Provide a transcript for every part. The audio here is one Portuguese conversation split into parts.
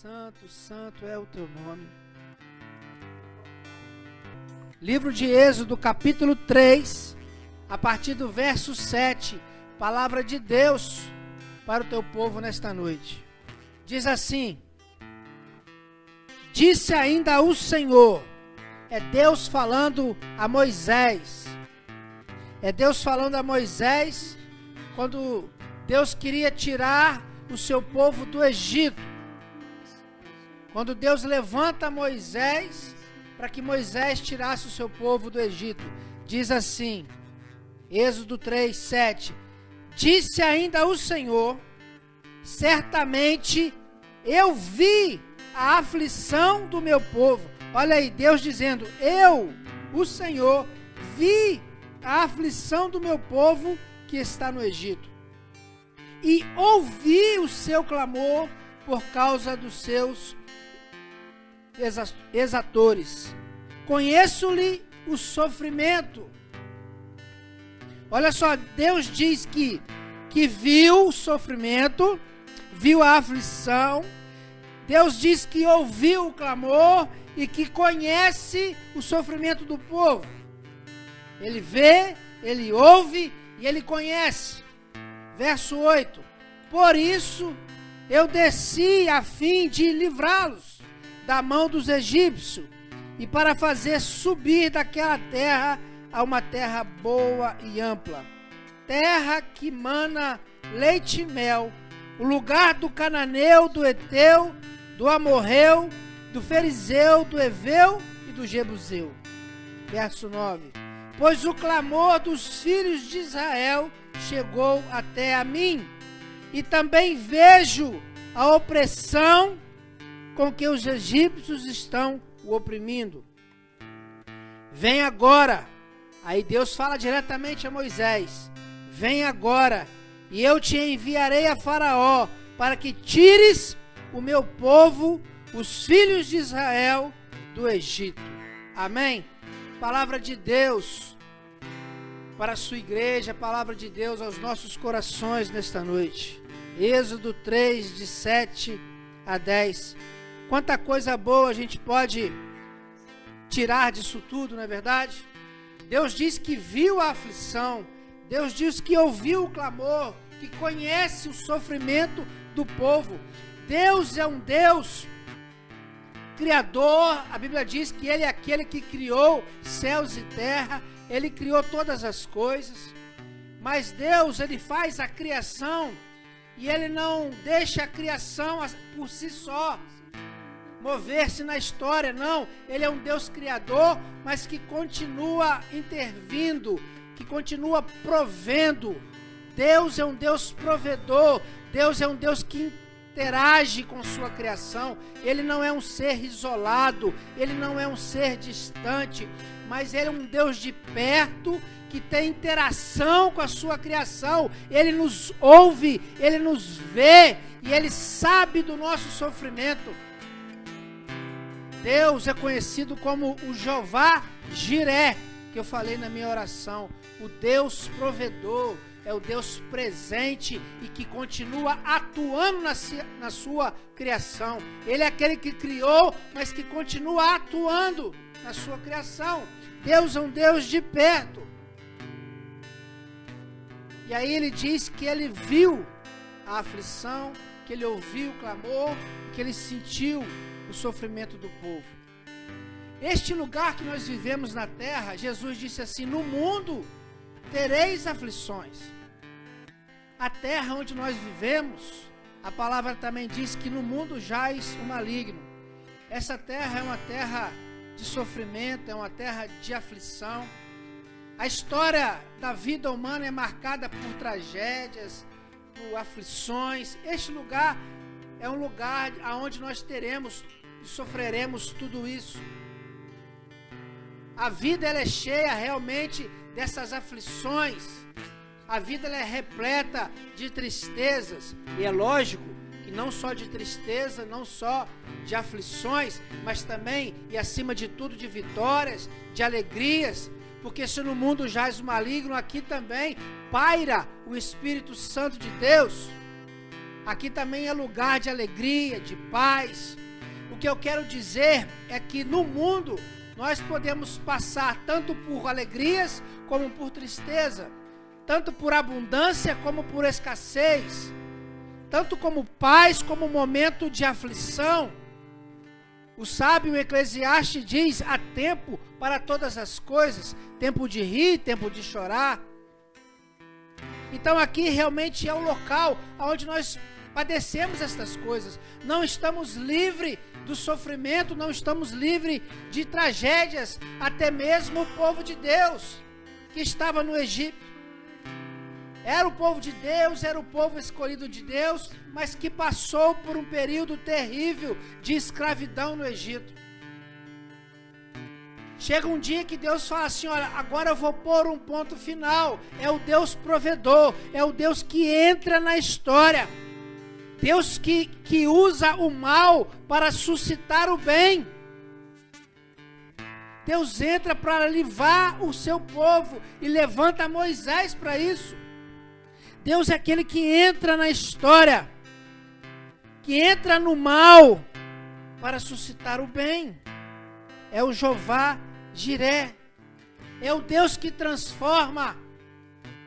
santo, santo é o teu nome. Livro de Êxodo, capítulo 3, a partir do verso 7, palavra de Deus para o teu povo nesta noite. Diz assim: disse ainda o Senhor, é Deus falando a Moisés. É Deus falando a Moisés quando Deus queria tirar o seu povo do Egito. Quando Deus levanta Moisés para que Moisés tirasse o seu povo do Egito. Diz assim, Êxodo 3, 7. Disse ainda o Senhor, certamente eu vi a aflição do meu povo. Olha aí, Deus dizendo, eu, o Senhor, vi a aflição do meu povo que está no Egito. E ouvi o seu clamor por causa dos seus exatores. Conheço-lhe o sofrimento. Olha só, Deus diz que viu o sofrimento, viu a aflição. Deus diz que ouviu o clamor e que conhece o sofrimento do povo. Ele vê, ele ouve e ele conhece. Verso 8. Por isso eu desci a fim de livrá-los da mão dos egípcios e para fazer subir daquela terra a uma terra boa e ampla, terra que mana leite e mel, o lugar do cananeu, do Eteu, do Amorreu, do Ferizeu, do Eveu e do Jebuseu. Verso 9. Pois o clamor dos filhos de Israel chegou até a mim, e também vejo a opressão com que os egípcios estão o oprimindo. Vem agora, aí Deus fala diretamente a Moisés, vem agora, e eu te enviarei a Faraó, para que tires o meu povo, os filhos de Israel, do Egito. Amém? Palavra de Deus para a sua igreja, palavra de Deus aos nossos corações nesta noite. Êxodo 3, de 7 a 10. Quanta coisa boa a gente pode tirar disso tudo, não é verdade? Deus diz que viu a aflição, Deus diz que ouviu o clamor, que conhece o sofrimento do povo. Deus é um Deus criador, a Bíblia diz que Ele é aquele que criou céus e terra, Ele criou todas as coisas, mas Deus, Ele faz a criação e Ele não deixa a criação por si só mover-se na história, não. Ele é um Deus criador, mas que continua intervindo, que continua provendo. Deus é um Deus provedor, Deus é um Deus que interage com sua criação. Ele não é um ser isolado, ele não é um ser distante, mas ele é um Deus de perto, que tem interação com a sua criação. Ele nos ouve, ele nos vê e ele sabe do nosso sofrimento. Deus é conhecido como o Jeová Jiré, que eu falei na minha oração, o Deus provedor, é o Deus presente e que continua atuando na sua criação. Ele é aquele que criou, mas que continua atuando na sua criação. Deus é um Deus de perto. E aí ele diz que ele viu a aflição, que ele ouviu o clamor, que ele sentiu o sofrimento do povo. Este lugar que nós vivemos na terra, Jesus disse assim, no mundo tereis aflições. A terra onde nós vivemos, a palavra também diz que no mundo jaz o maligno. Essa terra é uma terra de sofrimento, é uma terra de aflição. A história da vida humana é marcada por tragédias, por aflições. Este lugar é um lugar onde nós teremos e sofreremos tudo isso. A vida ela é cheia realmente dessas aflições. A vida ela é repleta de tristezas. E é lógico que não só de tristeza, não só de aflições, mas também e acima de tudo de vitórias, de alegrias. Porque se no mundo jaz o maligno, aqui também paira o Espírito Santo de Deus. Aqui também é lugar de alegria, de paz. O que eu quero dizer é que no mundo nós podemos passar tanto por alegrias como por tristeza, tanto por abundância como por escassez, tanto como paz como momento de aflição. O sábio Eclesiastes diz: há tempo para todas as coisas, tempo de rir, tempo de chorar. Então aqui realmente é o local onde nós padecemos estas coisas. Não estamos livres do sofrimento, não estamos livres de tragédias. Até mesmo o povo de Deus que estava no Egito era o povo de Deus, era o povo escolhido de Deus, mas que passou por um período terrível de escravidão no Egito. Chega um dia que Deus fala assim: olha, agora eu vou pôr um ponto final. É o Deus provedor, é o Deus que entra na história, Deus que usa o mal para suscitar o bem. Deus entra para livrar o seu povo e levanta Moisés para isso. Deus é aquele que entra na história, que entra no mal para suscitar o bem. É o Jeová Jiré. É o Deus que transforma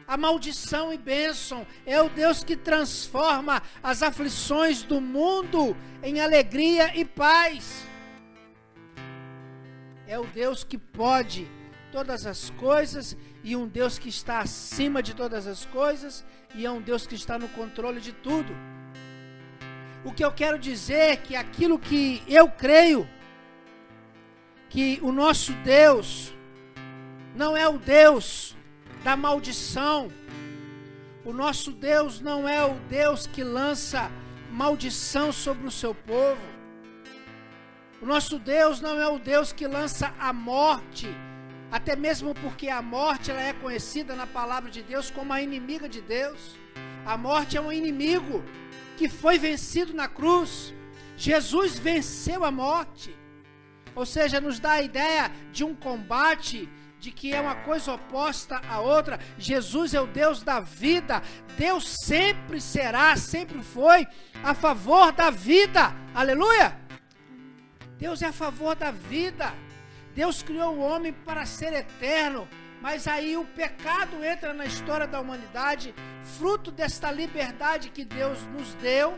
a maldição em bênção. É o Deus que transforma as aflições do mundo em alegria e paz. É o Deus que pode todas as coisas, e um Deus que está acima de todas as coisas, e é um Deus que está no controle de tudo. O que eu quero dizer é que aquilo que eu creio, que o nosso Deus não é o Deus da maldição. O nosso Deus não é o Deus que lança maldição sobre o seu povo. O nosso Deus não é o Deus que lança a morte, até mesmo porque a morte ela é conhecida na palavra de Deus como a inimiga de Deus. A morte é um inimigo que foi vencido na cruz. Jesus venceu a morte. Ou seja, nos dá a ideia de um combate, de que é uma coisa oposta à outra. Jesus é o Deus da vida. Deus sempre será, sempre foi a favor da vida. Aleluia! Deus é a favor da vida. Deus criou o homem para ser eterno, mas aí o pecado entra na história da humanidade, fruto desta liberdade que Deus nos deu.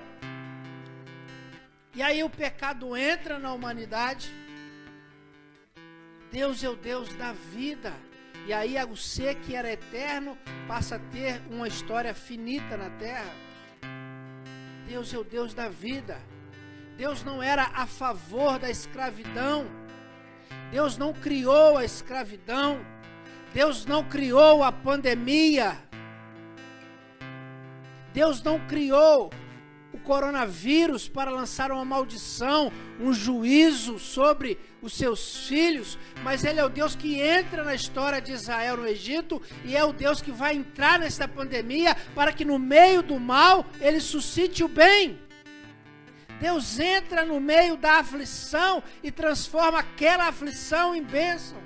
E aí o pecado entra na humanidade. Deus é o Deus da vida. E aí o ser que era eterno passa a ter uma história finita na terra. Deus é o Deus da vida. Deus não era a favor da escravidão. Deus não criou a escravidão. Deus não criou a pandemia. Deus não criou o coronavírus para lançar uma maldição, um juízo sobre os seus filhos, mas Ele é o Deus que entra na história de Israel no Egito, e é o Deus que vai entrar nesta pandemia para que no meio do mal Ele suscite o bem. Deus entra no meio da aflição e transforma aquela aflição em bênção.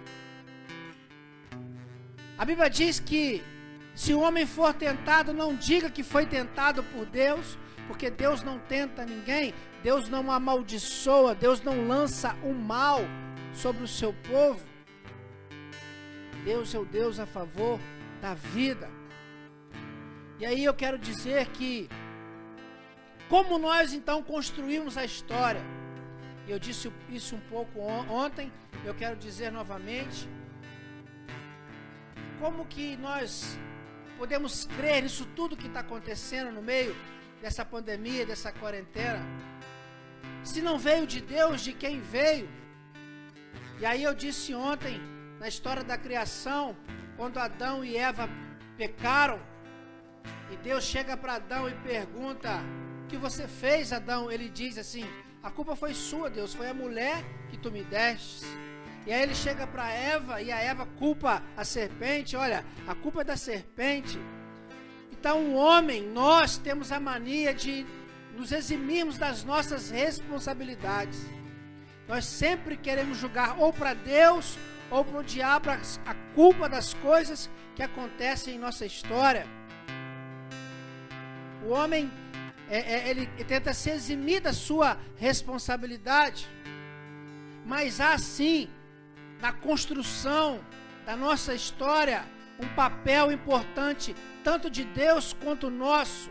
A Bíblia diz que se o homem for tentado, não diga que foi tentado por Deus, porque Deus não tenta ninguém, Deus não amaldiçoa, Deus não lança o mal sobre o seu povo. Deus é o Deus a favor da vida. E aí eu quero dizer que, como nós então construímos a história, eu disse isso um pouco ontem, eu quero dizer novamente, como que nós podemos crer nisso tudo que está acontecendo no meio dessa pandemia, dessa quarentena, se não veio de Deus, de quem veio? E aí eu disse ontem, na história da criação, quando Adão e Eva pecaram, e Deus chega para Adão e pergunta: o que você fez, Adão? Ele diz assim: a culpa foi sua, Deus, foi a mulher que tu me deste. E aí ele chega para Eva, e a Eva culpa a serpente. Olha, a culpa é da serpente. Então o homem, nós temos a mania de nos eximirmos das nossas responsabilidades. Nós sempre queremos julgar ou para Deus ou para o diabo a culpa das coisas que acontecem em nossa história. O homem ele tenta se eximir da sua responsabilidade. Mas há sim, na construção da nossa história, um papel importante, tanto de Deus quanto nosso.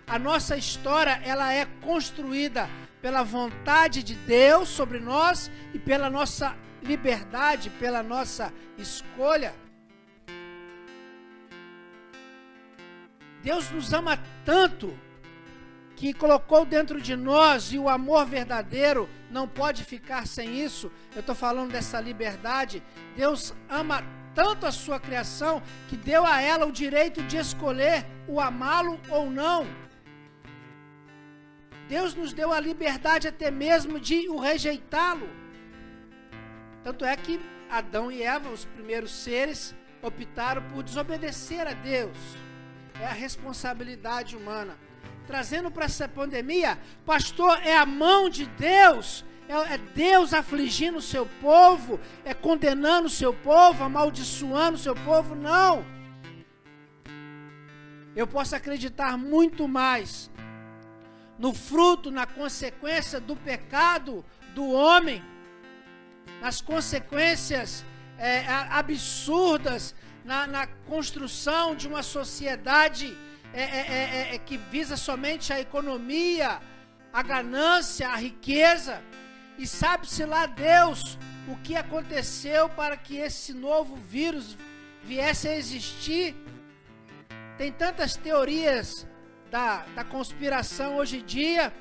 A nossa história, ela é construída pela vontade de Deus sobre nós e pela nossa liberdade, pela nossa escolha. Deus nos ama tanto que colocou dentro de nós, e o amor verdadeiro não pode ficar sem isso. Eu estou falando dessa liberdade. Deus ama tanto a sua criação que deu a ela o direito de escolher o amá-lo ou não. Deus nos deu a liberdade até mesmo de o rejeitá-lo. Tanto é que Adão e Eva, os primeiros seres, optaram por desobedecer a Deus. É a responsabilidade humana. Trazendo para essa pandemia, pastor, é a mão de Deus, é Deus afligindo o seu povo, é condenando o seu povo, amaldiçoando o seu povo? Não. Eu posso acreditar muito mais no fruto, na consequência do pecado do homem, nas consequências absurdas, na construção de uma sociedade que visa somente a economia, a ganância, a riqueza. E sabe-se lá Deus o que aconteceu para que esse novo vírus viesse a existir. Tem tantas teorias da conspiração hoje em dia.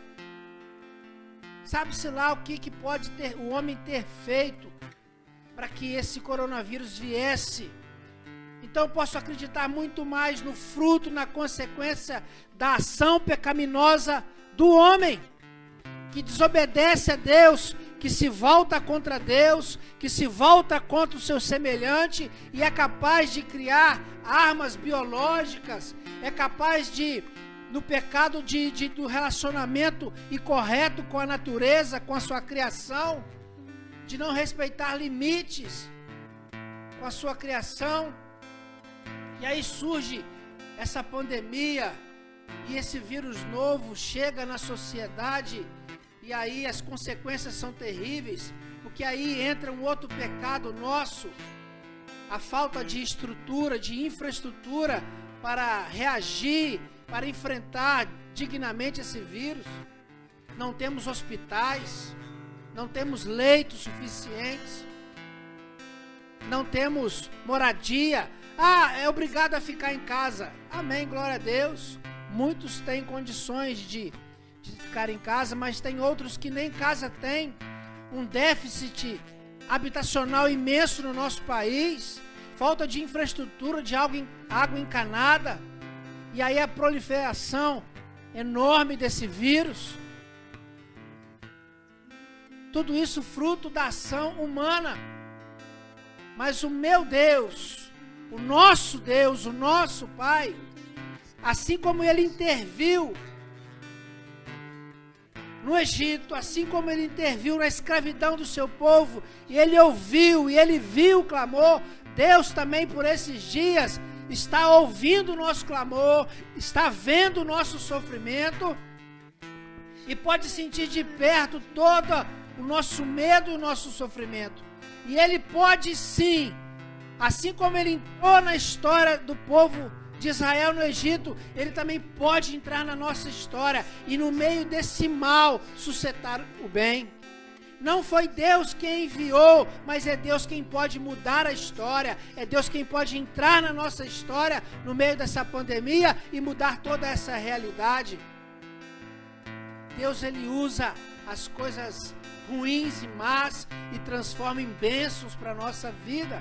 Sabe-se lá o que pode o homem ter feito para que esse coronavírus viesse. Então eu posso acreditar muito mais no fruto, na consequência da ação pecaminosa do homem, que desobedece a Deus, que se volta contra Deus, que se volta contra o seu semelhante e é capaz de criar armas biológicas, é capaz de, no pecado do relacionamento incorreto com a natureza, com a sua criação, de não respeitar limites com a sua criação. E aí surge essa pandemia e esse vírus novo chega na sociedade e aí as consequências são terríveis, porque aí entra um outro pecado nosso, a falta de estrutura, de infraestrutura para reagir, para enfrentar dignamente esse vírus. Não temos hospitais, não temos leitos suficientes, não temos moradia. É obrigado a ficar em casa. Amém, glória a Deus. Muitos têm condições de ficar em casa, mas tem outros que nem casa têm. Um déficit habitacional imenso no nosso país, falta de infraestrutura, de água encanada, e aí a proliferação enorme desse vírus. Tudo isso fruto da ação humana. Mas o meu Deus, o nosso Pai, assim como Ele interviu no Egito, assim como Ele interviu na escravidão do seu povo, e Ele ouviu, e Ele viu o clamor, Deus também por esses dias está ouvindo o nosso clamor, está vendo o nosso sofrimento, e pode sentir de perto todo o nosso medo e o nosso sofrimento. E Ele pode sim, assim como Ele entrou na história do povo de Israel no Egito, Ele também pode entrar na nossa história e no meio desse mal suscitar o bem. Não foi Deus quem enviou, mas é Deus quem pode mudar a história, é Deus quem pode entrar na nossa história no meio dessa pandemia e mudar toda essa realidade. Deus, Ele usa as coisas ruins e más e transforma em bênçãos para a nossa vida.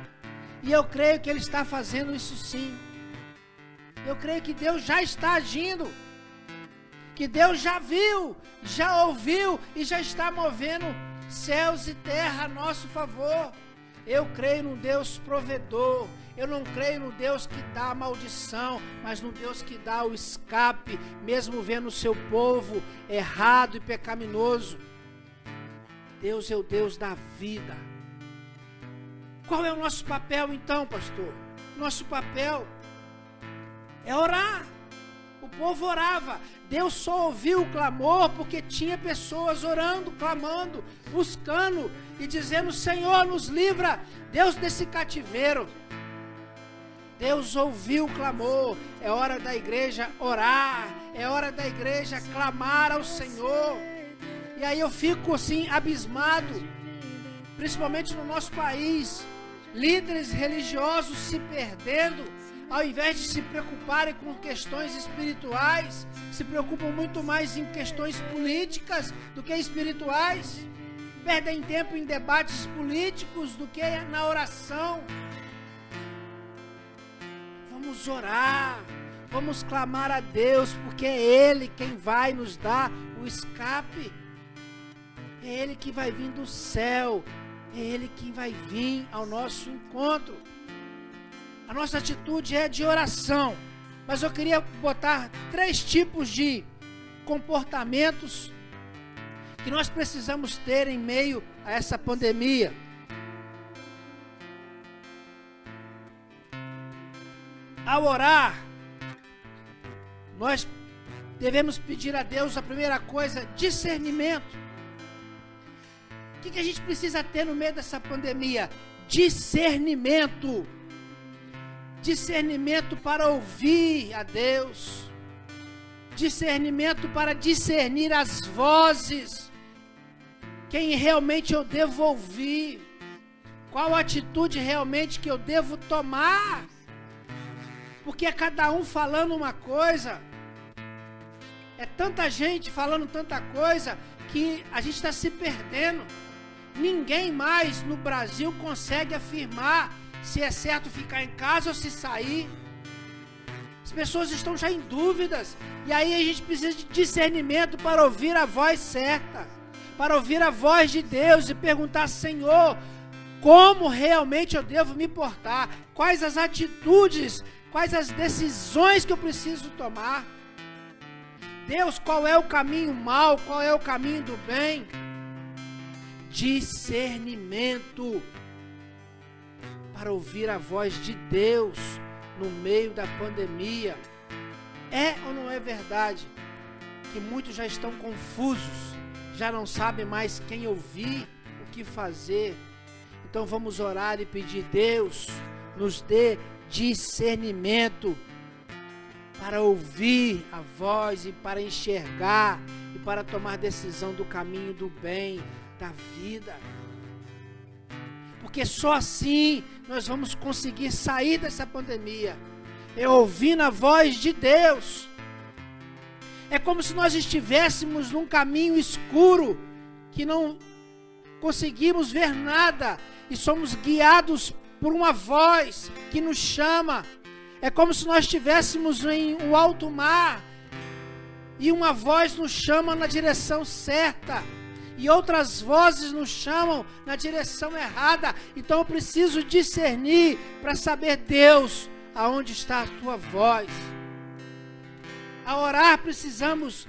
E eu creio que Ele está fazendo isso sim. Eu creio que Deus já está agindo, que Deus já viu, já ouviu e já está movendo céus e terra a nosso favor. Eu creio no Deus provedor, eu não creio no Deus que dá a maldição, mas no Deus que dá o escape, mesmo vendo o seu povo errado e pecaminoso. Deus é o Deus da vida. Qual é o nosso papel então, pastor? Nosso papel é orar. O povo orava. Deus só ouviu o clamor porque tinha pessoas orando, clamando, buscando e dizendo: Senhor, nos livra, Deus, desse cativeiro. Deus ouviu o clamor. É hora da igreja orar, é hora da igreja clamar ao Senhor. E aí eu fico assim abismado, principalmente no nosso país, líderes religiosos se perdendo, ao invés de se preocuparem com questões espirituais, se preocupam muito mais em questões políticas do que espirituais, perdem tempo em debates políticos do que na oração. Vamos orar, vamos clamar a Deus, porque é Ele quem vai nos dar o escape, é Ele que vai vir do céu, é Ele que vai vir ao nosso encontro. A nossa atitude é de oração, mas eu queria botar 3 tipos de comportamentos que nós precisamos ter em meio a essa pandemia. Ao orar, nós devemos pedir a Deus, a primeira coisa, discernimento. O que a gente precisa ter no meio dessa pandemia? Discernimento. Discernimento para ouvir a Deus. Discernimento para discernir as vozes. Quem realmente eu devo ouvir. Qual atitude realmente que eu devo tomar. Porque é cada um falando uma coisa. É tanta gente falando tanta coisa que a gente está se perdendo. Ninguém mais no Brasil consegue afirmar se é certo ficar em casa ou se sair. As pessoas estão já em dúvidas. E aí a gente precisa de discernimento para ouvir a voz certa, para ouvir a voz de Deus e perguntar: Senhor, como realmente eu devo me portar? Quais as atitudes, quais as decisões que eu preciso tomar? Deus, qual é o caminho mau, qual é o caminho do bem? Discernimento para ouvir a voz de Deus no meio da pandemia. É ou não é verdade que muitos já estão confusos, já não sabem mais quem ouvir, o que fazer? Então vamos orar e pedir: Deus, nos dê discernimento para ouvir a voz e para enxergar e para tomar decisão do caminho do bem, da vida. Porque só assim nós vamos conseguir sair dessa pandemia, ouvindo a voz de Deus. É como se nós estivéssemos num caminho escuro, que não conseguimos ver nada, e somos guiados por uma voz que nos chama. É como se nós estivéssemos em um alto mar, e uma voz nos chama na direção certa, e outras vozes nos chamam na direção errada. Então eu preciso discernir para saber: Deus, aonde está a tua voz? A orar precisamos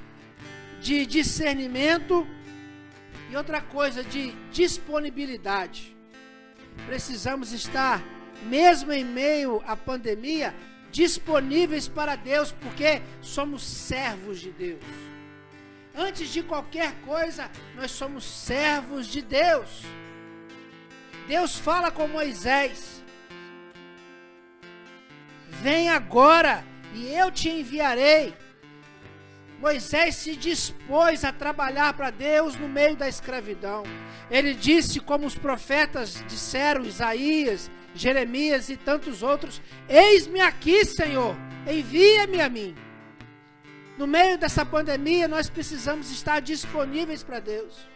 de discernimento e outra coisa, de disponibilidade. Precisamos estar, mesmo em meio à pandemia, disponíveis para Deus, porque somos servos de Deus. Antes de qualquer coisa, nós somos servos de Deus. Deus fala com Moisés: vem agora e eu te enviarei. Moisés se dispôs a trabalhar para Deus no meio da escravidão. Ele disse, como os profetas disseram, Isaías, Jeremias e tantos outros: eis-me aqui, Senhor, envia-me a mim. No meio dessa pandemia, nós precisamos estar disponíveis para Deus.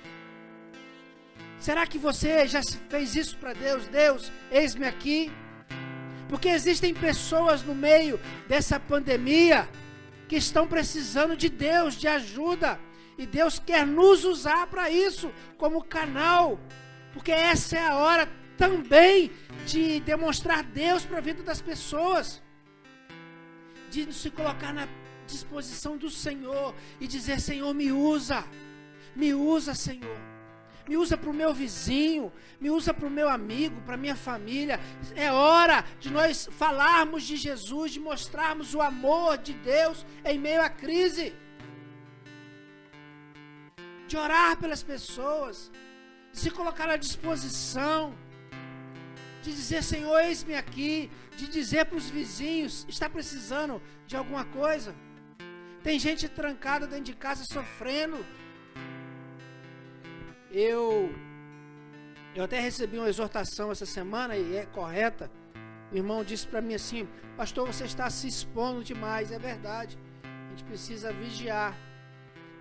Será que você já fez isso para Deus? Deus, eis-me aqui. Porque existem pessoas no meio dessa pandemia que estão precisando de Deus, de ajuda. E Deus quer nos usar para isso, como canal. Porque essa é a hora também de demonstrar Deus para a vida das pessoas. De se colocar na disposição do Senhor e dizer: Senhor, me usa, Senhor. me usa para o meu vizinho, me usa para o meu amigo, para a minha família. É hora de nós falarmos de Jesus, de mostrarmos o amor de Deus em meio à crise. De orar pelas pessoas, de se colocar à disposição, de dizer, Senhor, eis-me aqui, de dizer para os vizinhos, está precisando de alguma coisa? Tem gente trancada dentro de casa sofrendo. Eu até recebi uma exortação essa semana, e é correta. O irmão disse para mim assim, pastor, você está se expondo demais. É verdade, a gente precisa vigiar.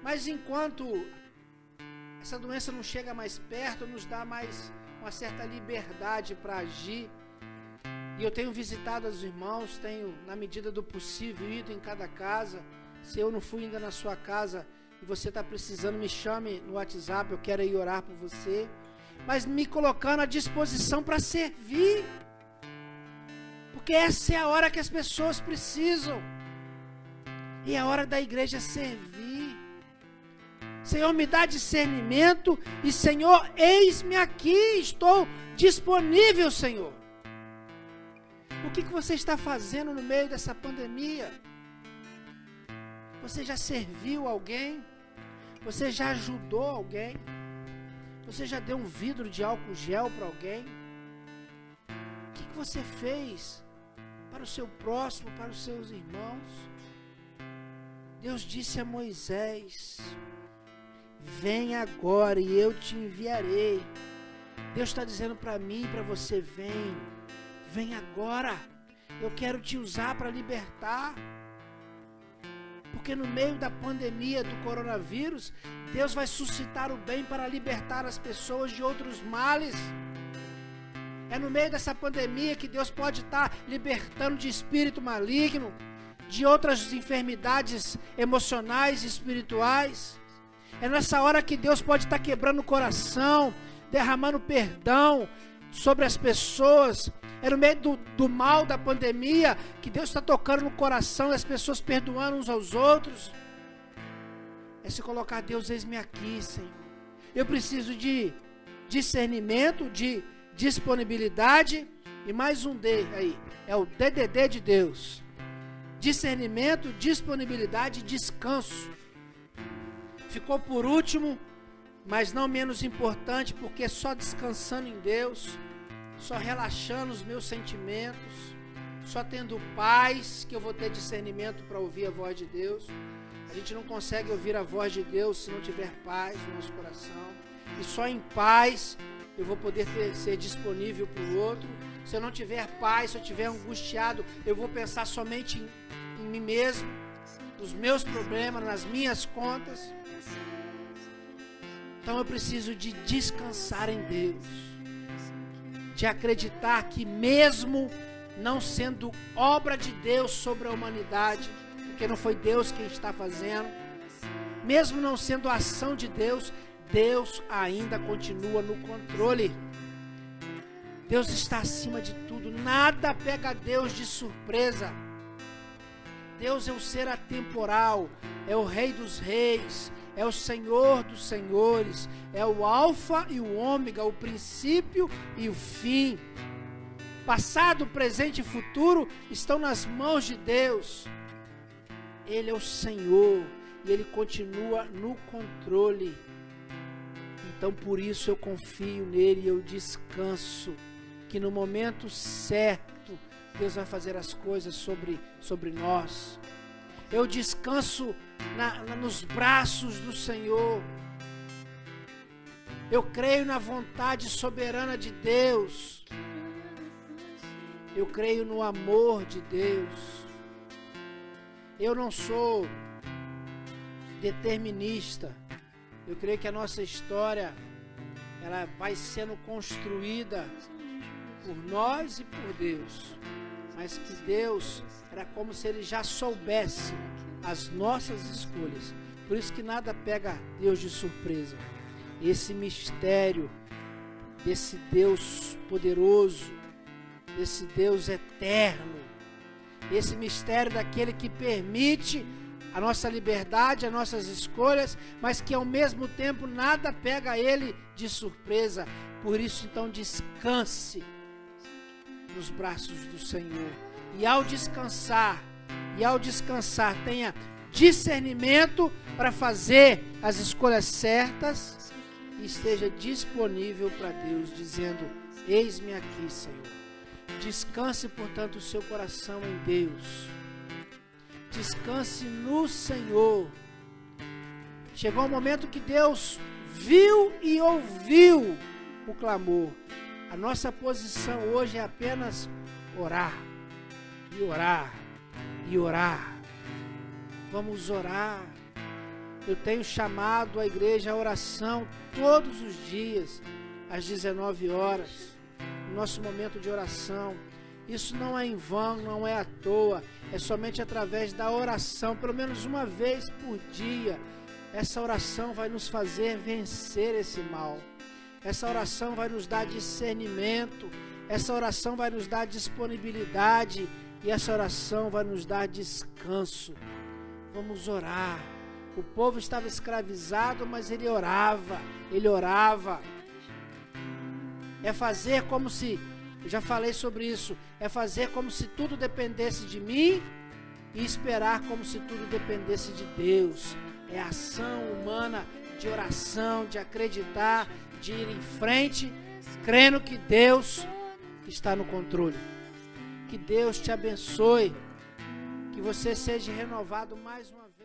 Mas enquanto essa doença não chega mais perto, nos dá mais uma certa liberdade para agir. E eu tenho visitado os irmãos, tenho, na medida do possível, ido em cada casa. Se eu não fui ainda na sua casa e você está precisando, me chame no WhatsApp, eu quero ir orar por você. Mas me colocando à disposição para servir. Porque essa é a hora que as pessoas precisam. E é a hora da igreja servir. Senhor, me dá discernimento. E Senhor, eis-me aqui, estou disponível, Senhor. O que você está fazendo no meio dessa pandemia? Você já serviu alguém? Você já ajudou alguém? Você já deu um vidro de álcool gel para alguém? O que você fez para o seu próximo, para os seus irmãos? Deus disse a Moisés, vem agora e eu te enviarei. Deus está dizendo para mim e para você, vem agora. Eu quero te usar para libertar. Porque no meio da pandemia do coronavírus, Deus vai suscitar o bem para libertar as pessoas de outros males. É no meio dessa pandemia que Deus pode estar libertando de espírito maligno, de outras enfermidades emocionais e espirituais. É nessa hora que Deus pode estar quebrando o coração, derramando perdão sobre as pessoas. É no meio do mal da pandemia que Deus está tocando no coração e as pessoas perdoando uns aos outros. É se colocar, Deus, eis-me aqui, Senhor. Eu preciso de discernimento, de disponibilidade e mais um D aí, é o DDD de Deus. Discernimento, disponibilidade e descanso. Ficou por último, mas não menos importante, porque só descansando em Deus, só relaxando os meus sentimentos, só tendo paz, que eu vou ter discernimento para ouvir a voz de Deus. A gente não consegue ouvir a voz de Deus se não tiver paz no nosso coração. E só em paz eu vou poder ser disponível para o outro. Se eu não tiver paz, se eu estiver angustiado, eu vou pensar somente em mim mesmo, nos meus problemas, nas minhas contas. Então eu preciso de descansar em Deus, de acreditar que mesmo não sendo obra de Deus sobre a humanidade, porque não foi Deus quem está fazendo, mesmo não sendo ação de Deus, Deus ainda continua no controle. Deus está acima de tudo, nada pega Deus de surpresa. Deus é o ser atemporal, é o Rei dos Reis, é o Senhor dos Senhores, é o Alfa e o Ômega, o princípio e o fim. Passado, presente e futuro estão nas mãos de Deus. Ele é o Senhor e Ele continua no controle. Então por isso eu confio nele e eu descanso que no momento certo Deus vai fazer as coisas sobre nós. Eu descanso nos braços do Senhor. Eu creio na vontade soberana de Deus. Eu creio no amor de Deus. Eu não sou determinista. Eu creio que a nossa história ela vai sendo construída por nós e por Deus. Mas que Deus era como se Ele já soubesse as nossas escolhas. Por isso que nada pega Deus de surpresa. Esse mistério desse Deus poderoso, desse Deus eterno, esse mistério daquele que permite a nossa liberdade, as nossas escolhas, mas que ao mesmo tempo nada pega ele de surpresa. Por isso, então, descanse nos braços do Senhor. E ao descansar, tenha discernimento para fazer as escolhas certas e esteja disponível para Deus, dizendo: eis-me aqui, Senhor. Descanse, portanto, o seu coração em Deus. Descanse no Senhor. Chegou o momento que Deus viu e ouviu o clamor. A nossa posição hoje é apenas orar, e orar, e orar. Vamos orar. Eu tenho chamado a igreja à oração todos os dias, às 19 horas, no nosso momento de oração. Isso não é em vão, não é à toa, é somente através da oração, pelo menos uma vez por dia. Essa oração vai nos fazer vencer esse mal. Essa oração vai nos dar discernimento, essa oração vai nos dar disponibilidade e essa oração vai nos dar descanso. Vamos orar. O povo estava escravizado, mas ele orava, É fazer como se, eu já falei sobre isso, é fazer como se tudo dependesse de mim e esperar como se tudo dependesse de Deus. É a ação humana de oração, de acreditar, de ir em frente, crendo que Deus está no controle. Que Deus te abençoe, que você seja renovado mais uma vez.